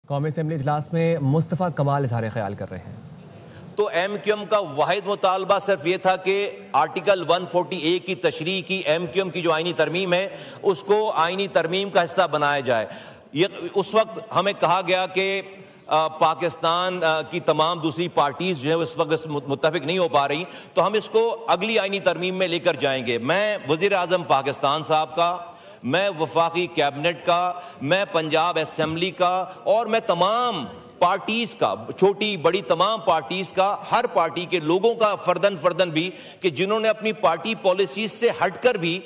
قومی اسمبلی اجلاس میں مصطفیٰ کمال اظہار خیال کر رہے ہیں۔ تو ایم کیو ایم کا واحد مطالبہ صرف یہ تھا کہ آرٹیکل 140A کی تشریح کی ایم کیو ایم کی جو آئینی ترمیم ہے اس کو آئینی ترمیم کا حصہ بنایا جائے۔ اس وقت ہمیں کہا گیا کہ پاکستان کی تمام دوسری پارٹیز جو ہے اس وقت متفق نہیں ہو پا رہی، تو ہم اس کو اگلی آئینی ترمیم میں لے کر جائیں گے۔ میں وزیر اعظم پاکستان صاحب کا، میں وفاقی کیبنٹ کا، میں پنجاب اسمبلی کا اور میں تمام پارٹیز کا، چھوٹی بڑی تمام پارٹیز کا، ہر پارٹی کے لوگوں کا فردن بھی، کہ جنہوں نے اپنی پارٹی پالیسیز سے ہٹ کر بھی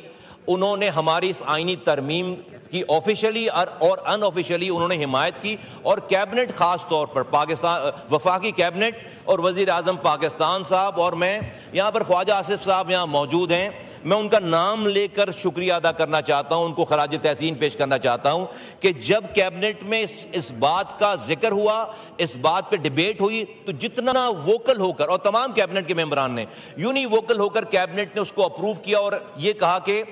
انہوں نے ہماری اس آئینی ترمیم کی آفیشلی اور ان آفیشلی انہوں نے حمایت کی، اور کیبنٹ خاص طور پر پاکستان وفاقی کیبنٹ اور وزیر اعظم پاکستان صاحب اور میں یہاں پر خواجہ آصف صاحب یہاں موجود ہیں، میں ان کا نام لے کر شکریہ ادا کرنا چاہتا ہوں، ان کو خراج تحسین پیش کرنا چاہتا ہوں کہ جب کیبنٹ میں اس بات کا ذکر ہوا، اس بات پہ ڈیبیٹ ہوئی، تو جتنا ووکل ہو کر، اور تمام کیبنٹ کے ممبران نے یونی ووکل ہو کر کیبنٹ نے اس کو اپروو کیا اور یہ کہا کہ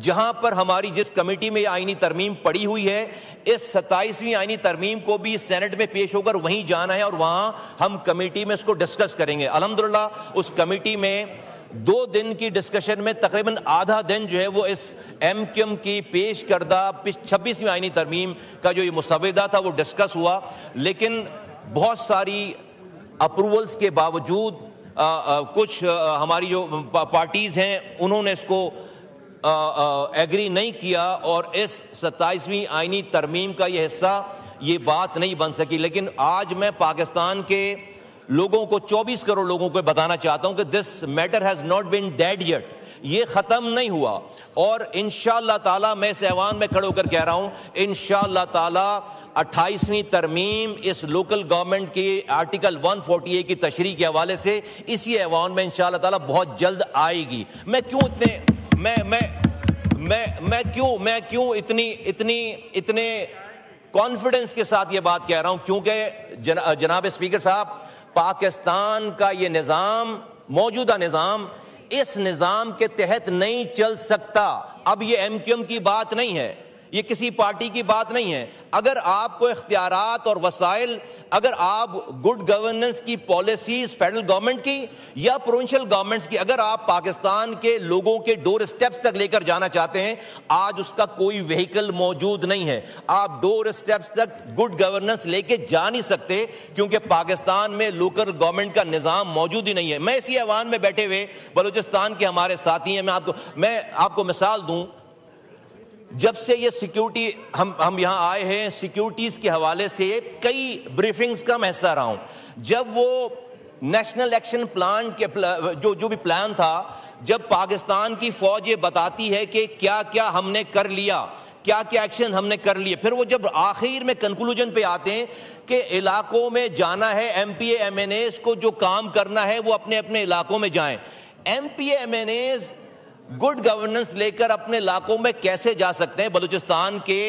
جہاں پر ہماری جس کمیٹی میں یہ آئینی ترمیم پڑی ہوئی ہے، اس 27ویں آئینی ترمیم کو بھی سینٹ میں پیش ہو کر وہیں جانا ہے اور وہاں ہم کمیٹی میں اس کو ڈسکس کریں گے۔ الحمدللہ اس کمیٹی میں 2 دن کی ڈسکشن میں تقریباً آدھا دن جو ہے وہ اس ایم کیو ایم کی پیش کردہ 26ویں آئینی ترمیم کا جو یہ مسودہ تھا وہ ڈسکس ہوا، لیکن بہت ساری اپروولز کے باوجود کچھ ہماری جو پارٹیز ہیں انہوں نے اس کو ایگری نہیں کیا اور اس 27ویں آئینی ترمیم کا یہ حصہ یہ بات نہیں بن سکی۔ لیکن آج میں پاکستان کے لوگوں کو، 24 کروڑ لوگوں کو بتانا چاہتا ہوں کہ this matter has not been dead yet, یہ ختم نہیں ہوا، اور انشاءاللہ تعالی میں اس ایوان میں کھڑے ہو کر کہہ رہا ہوں انشاءاللہ تعالی 28ویں ترمیم اس لوکل گورنمنٹ کی آرٹیکل 140A کی تشریح کے حوالے سے اسی ایوان میں انشاءاللہ تعالی بہت جلد آئے گی۔ میں کیوں اتنے کانفیڈنس کے ساتھ یہ بات کہہ رہا ہوں؟ کیونکہ جناب اسپیکر صاحب، پاکستان کا یہ نظام، موجودہ نظام، اس نظام کے تحت نہیں چل سکتا۔ اب یہ ایم کیو ایم کی بات نہیں ہے، یہ کسی پارٹی کی بات نہیں ہے۔ اگر آپ کو اختیارات اور وسائل، اگر آپ گڈ گورننس کی پالیسیز فیڈرل گورنمنٹ کی یا پروونشل گورنمنٹس کی، اگر آپ پاکستان کے لوگوں کے ڈور اسٹیپس تک لے کر جانا چاہتے ہیں، آج اس کا کوئی وہیکل موجود نہیں ہے۔ آپ ڈور اسٹیپس تک گڈ گورننس لے کے جا نہیں سکتے کیونکہ پاکستان میں لوکل گورنمنٹ کا نظام موجود ہی نہیں ہے۔ میں اسی ایوان میں بیٹھے ہوئے بلوچستان کے ہمارے ساتھی ہیں، میں آپ کو مثال دوں، جب سے یہ سیکیورٹی ہم یہاں آئے ہیں، سیکیورٹیز کے حوالے سے کئی بریفنگز کا میں حصہ رہا ہوں۔ جب وہ نیشنل ایکشن پلان کے جو بھی پلان تھا، جب پاکستان کی فوج یہ بتاتی ہے کہ کیا کیا ہم نے کر لیا، کیا کیا ایکشن ہم نے کر لیے، پھر وہ جب آخر میں کنکلوژن پہ آتے ہیں کہ علاقوں میں جانا ہے، M P A M N As کو جو کام کرنا ہے وہ اپنے اپنے علاقوں میں جائیں۔ M P A M N As good governance لے کر اپنے علاقوں میں کیسے جا سکتے ہیں؟ بلوچستان کے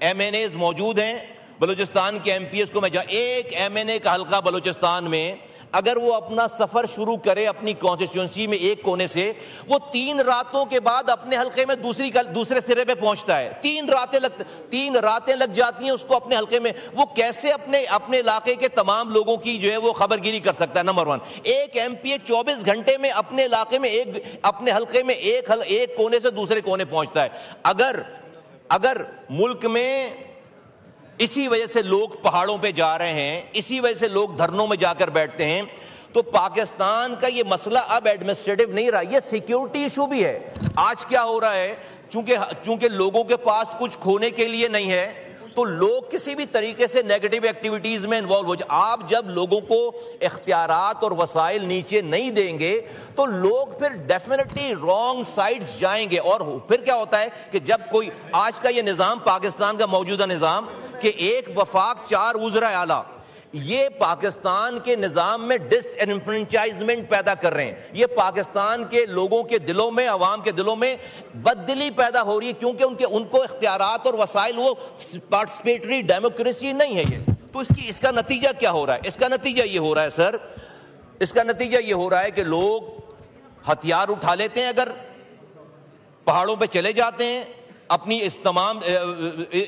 ایم این ایز موجود ہیں، بلوچستان کے ایم پی ایس کو میں ایک ایم این اے کا حلقہ بلوچستان میں اگر وہ اپنا سفر شروع کرے اپنی کانسٹیٹیوئنسی میں ایک کونے سے، وہ 3 راتوں کے بعد اپنے حلقے میں دوسرے سرے پہ پہنچتا ہے۔ 3 راتیں لگ جاتی ہیں اس کو اپنے حلقے میں۔ وہ کیسے اپنے علاقے کے تمام لوگوں کی جو ہے وہ خبر گیری کر سکتا ہے؟ نمبر 1، ایک ایم پی اے 24 گھنٹے میں اپنے علاقے میں اپنے حلقے میں ایک کونے سے دوسرے کونے پہنچتا ہے۔ اگر ملک میں اسی وجہ سے لوگ پہاڑوں پہ جا رہے ہیں، اسی وجہ سے لوگ دھرنوں میں جا کر بیٹھتے ہیں، تو پاکستان کا یہ مسئلہ اب ایڈمنسٹریٹو نہیں رہا، یہ سیکیورٹی ایشو بھی ہے۔ آج کیا ہو رہا ہے، چونکہ لوگوں کے پاس کچھ کھونے کے لیے نہیں ہے، تو لوگ کسی بھی طریقے سے نیگیٹو ایکٹیویٹیز میں انوالو ہو جائے۔ آپ جب لوگوں کو اختیارات اور وسائل نیچے نہیں دیں گے تو لوگ پھر ڈیفینیٹلی رانگ سائڈز جائیں گے، اور پھر کیا ہوتا ہے کہ جب کوئی آج کا یہ نظام، پاکستان کا موجودہ نظام کہ ایک وفاق 4 وزراء اعلیٰ، یہ پاکستان کے نظام میں ڈس انفرینچائزمنٹ پیدا کر رہے ہیں۔ یہ پاکستان کے لوگوں کے دلوں میں، عوام کے دلوں میں بددلی پیدا ہو رہی ہے، کیونکہ ان کو اختیارات اور وسائل، وہ پارٹیسپیٹری ڈیموکریسی نہیں ہے یہ۔ تو اس کا نتیجہ کیا ہو رہا ہے؟ اس کا نتیجہ یہ ہو رہا ہے سر، اس کا نتیجہ یہ ہو رہا ہے کہ لوگ ہتھیار اٹھا لیتے ہیں، اگر پہاڑوں پہ چلے جاتے ہیں، اپنی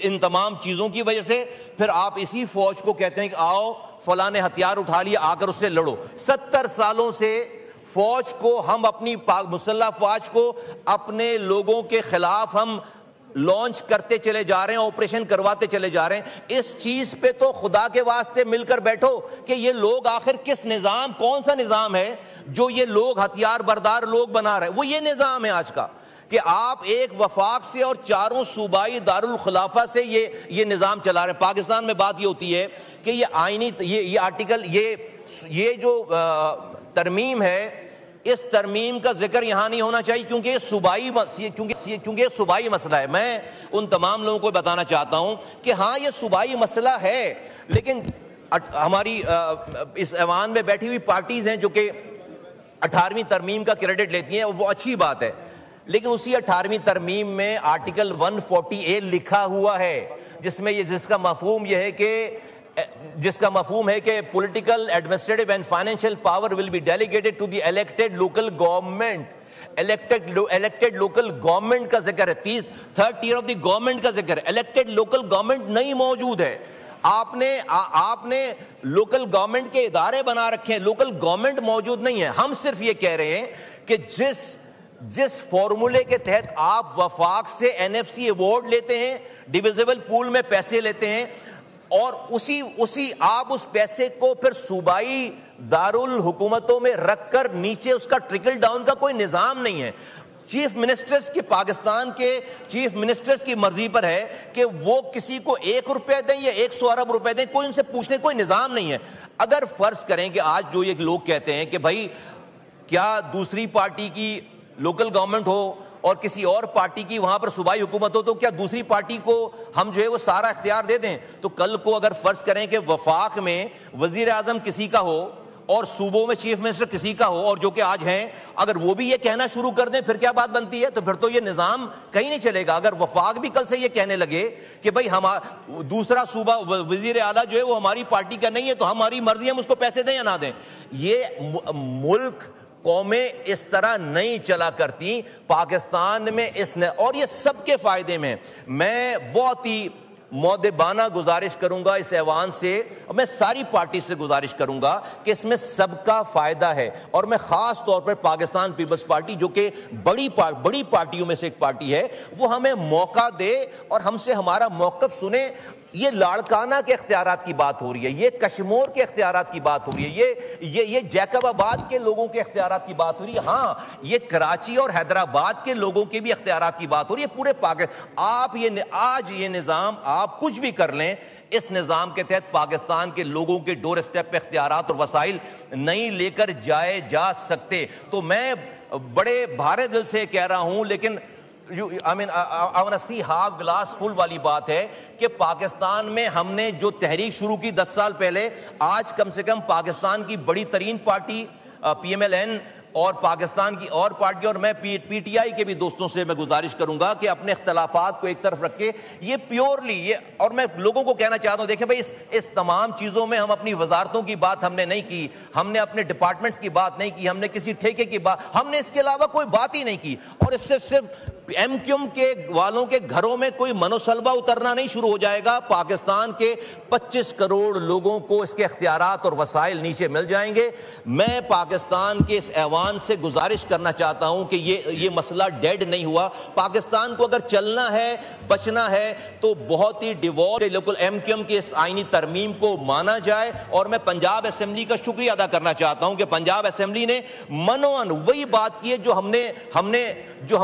ان تمام چیزوں کی وجہ سے پھر آپ اسی فوج کو کہتے ہیں کہ آؤ فلاں نے ہتھیار اٹھا لیا، آ کر اس سے لڑو۔ 70 سالوں سے فوج کو ہم اپنی مسلح فوج کو اپنے لوگوں کے خلاف ہم لانچ کرتے چلے جا رہے ہیں، آپریشن کرواتے چلے جا رہے ہیں۔ اس چیز پہ تو خدا کے واسطے مل کر بیٹھو کہ یہ لوگ آخر کس نظام، کون سا نظام ہے جو یہ لوگ ہتھیار بردار لوگ بنا رہے ہیں؟ وہ یہ نظام ہے آج کا کہ آپ ایک وفاق سے اور چاروں صوبائی دارالخلافہ سے یہ نظام چلا رہے ہیں۔ پاکستان میں بات یہ ہوتی ہے کہ یہ آئینی یہ آرٹیکل یہ جو ترمیم ہے، اس ترمیم کا ذکر یہاں نہیں ہونا چاہیے کیونکہ یہ صوبائی مسئلہ ہے۔ میں ان تمام لوگوں کو بتانا چاہتا ہوں کہ ہاں یہ صوبائی مسئلہ ہے، لیکن ہماری اس ایوان میں بیٹھی ہوئی پارٹیز ہیں جو کہ 18ویں ترمیم کا کریڈٹ لیتی ہیں، وہ اچھی بات ہے، لیکن اسی 18ویں ترمیم میں آرٹیکل 140A لکھا ہوا ہے جس کا مفہوم ہے کہ political, administrative and financial power will be delegated to the elected local government. Elected local government کا ذکر ہے، 3rd tier of the government کا ذکر ہے، الیکٹڈ لوکل گورنمنٹ نہیں موجود ہے۔ آپ نے لوکل گورنمنٹ کے ادارے بنا رکھے ہیں، لوکل گورنمنٹ موجود نہیں ہے۔ ہم صرف یہ کہہ رہے ہیں کہ جس فارمولے کے تحت آپ وفاق سے NFC ایوارڈ لیتے ہیں، ڈویزیبل پول میں پیسے لیتے ہیں، اور اسی آپ اس پیسے کو پھر صوبائی دارالحکومتوں میں رکھ کر نیچے اس کا ٹرکل ڈاؤن کا کوئی نظام نہیں ہے۔ چیف منسٹرز کے پاکستان کے چیف منسٹرز کی مرضی پر ہے کہ وہ کسی کو 1 روپے دیں یا 100 ارب روپے دیں، کوئی ان سے پوچھنے کوئی نظام نہیں ہے۔ اگر فرض کریں کہ آج جو یہ لوگ کہتے ہیں کہ بھائی کیا دوسری پارٹی کی لوکل گورنمنٹ ہو اور کسی اور پارٹی کی وہاں پر صوبائی حکومت ہو تو کیا دوسری پارٹی کو ہم جو ہے وہ سارا اختیار دے دیں؟ تو کل کو اگر فرض کریں کہ وفاق میں وزیر اعظم کسی کا ہو اور صوبوں میں چیف منسٹر کسی کا ہو، اور جو کہ آج ہیں، اگر وہ بھی یہ کہنا شروع کر دیں پھر کیا بات بنتی ہے؟ تو پھر تو یہ نظام کہیں نہیں چلے گا۔ اگر وفاق بھی کل سے یہ کہنے لگے کہ بھائی دوسرا صوبہ وزیر اعلیٰ جو ہے وہ ہماری پارٹی کا نہیں ہے تو ہماری مرضی، ہم اس کو پیسے دیں یا نہ دیں، یہ ملک قومیں اس طرح نہیں چلا کرتی۔ پاکستان میں اور یہ سب کے فائدے میں میں بہت ہی مؤدبانہ گزارش کروں گا اس ایوان سے، میں ساری پارٹی سے گزارش کروں گا کہ اس میں سب کا فائدہ ہے، اور میں خاص طور پر پاکستان پیپلز پارٹی جو کہ بڑی پارٹیوں میں سے ایک پارٹی ہے، وہ ہمیں موقع دے اور ہم سے ہمارا موقف سنے۔ یہ لاڑکانہ کے اختیارات کی بات ہو رہی ہے، یہ کشمور کے اختیارات کی بات ہو رہی ہے، یہ جیکب آباد کے لوگوں کے اختیارات کی بات ہو رہی ہے، ہاں یہ کراچی اور حیدرآباد کے لوگوں کے بھی اختیارات کی بات ہو رہی ہے، پورے پاکستان۔ آج یہ نظام آپ کچھ بھی کر لیں، اس نظام کے تحت پاکستان کے لوگوں کے ڈور اسٹیپ پہ اختیارات اور وسائل نہیں لے کر جائے جا سکتے۔ تو میں بڑے بھارے دل سے کہہ رہا ہوں، لیکن I wanna see half glass full والی بات ہے کہ پاکستان میں ہم نے جو تحریک شروع کی 10 سال پہلے، آج کم سے کم پاکستان کی بڑی ترین پارٹی PMLN اور پاکستان کی اور پارٹی، اور میں PTI کے بھی دوستوں سے میں گزارش کروں گا کہ اپنے اختلافات کو ایک طرف رکھ کے یہ پیورلی اور میں لوگوں کو کہنا چاہتا ہوں، دیکھیں بھائی اس تمام چیزوں میں ہم اپنی وزارتوں کی بات ہم نے نہیں کی، ہم نے اپنے ڈپارٹمنٹس کی بات نہیں کی، ہم نے کسی ٹھیکے کی بات، ہم نے اس کے علاوہ کوئی بات ہی نہیں کی، اور اس سے صرف MQM کے والوں کے گھروں میں کوئی منوسلبہ اترنا نہیں شروع ہو جائے گا۔ پاکستان کے 25 کروڑ لوگوں کو اس کے اختیارات اور وسائل نیچے مل جائیں گے۔ میں پاکستان کے اس ایوان سے گزارش کرنا چاہتا ہوں کہ یہ مسئلہ ڈیڈ نہیں ہوا۔ پاکستان کو اگر چلنا ہے، بچنا ہے، تو بہت ہی لوکل MQM کی اس آئینی ترمیم کو مانا جائے، اور میں پنجاب اسمبلی کا شکریہ ادا کرنا چاہتا ہوں کہ پنجاب اسمبلی نے منوان وہی بات کی ہے جو جو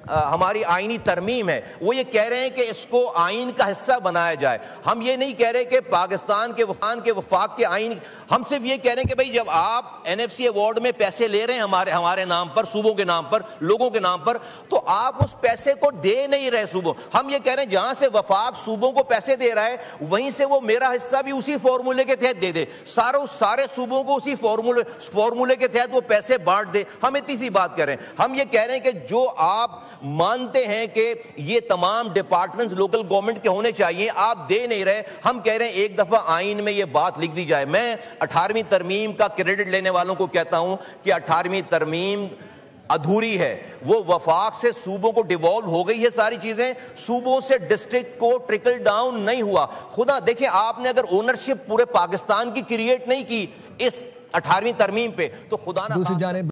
ہماری آئینی ترمیم ہے، وہ یہ کہہ رہے ہیں کہ اس کو آئین کا حصہ بنایا جائے۔ ہم یہ نہیں کہہ رہے کہ پاکستان کے وفاق کے آئین، ہم صرف یہ کہہ رہے ہیں کہ بھئی جب آپ NFC ایوارڈ میں پیسے لے رہے ہیں ہمارے نام پر، صوبوں کے نام پر، لوگوں کے نام پر، تو آپ اس پیسے کو دے نہیں رہے صوبوں۔ ہم یہ کہہ رہے ہیں جہاں سے وفاق صوبوں کو پیسے دے رہا ہے وہیں سے وہ میرا حصہ بھی اسی فارمولے کے تحت دے دے، سارے صوبوں کو اسی فارمولے کے تحت وہ پیسے بانٹ دے۔ ہم اتنی سی بات کر رہے ہیں۔ ہم یہ کہہ رہے ہیں کہ جو آپ مانتے ہیں کہ یہ تمام ڈپارٹمنٹس لوکل گورنمنٹ کے ہونے چاہیے، آپ دے نہیں رہے، ہم کہہ رہے ہیں ایک دفعہ آئین میں یہ بات لکھ دی جائے۔ میں 18ویں ترمیم کا کریڈٹ لینے والوں کو کہتا ہوں کہ 18ویں ترمیم ادھوری ہے. وہ وفاق سے صوبوں کو ڈیوالو ہو گئی ہے ساری چیزیں, صوبوں سے ڈسٹرکٹ کو ٹرکل ڈاؤن نہیں ہوا. خدا دیکھیں, آپ نے اگر اونرشپ پورے پاکستان کی کریٹ نہیں کی اس 18ویں ترمیم پہ, تو خدا نہ دوسری جانب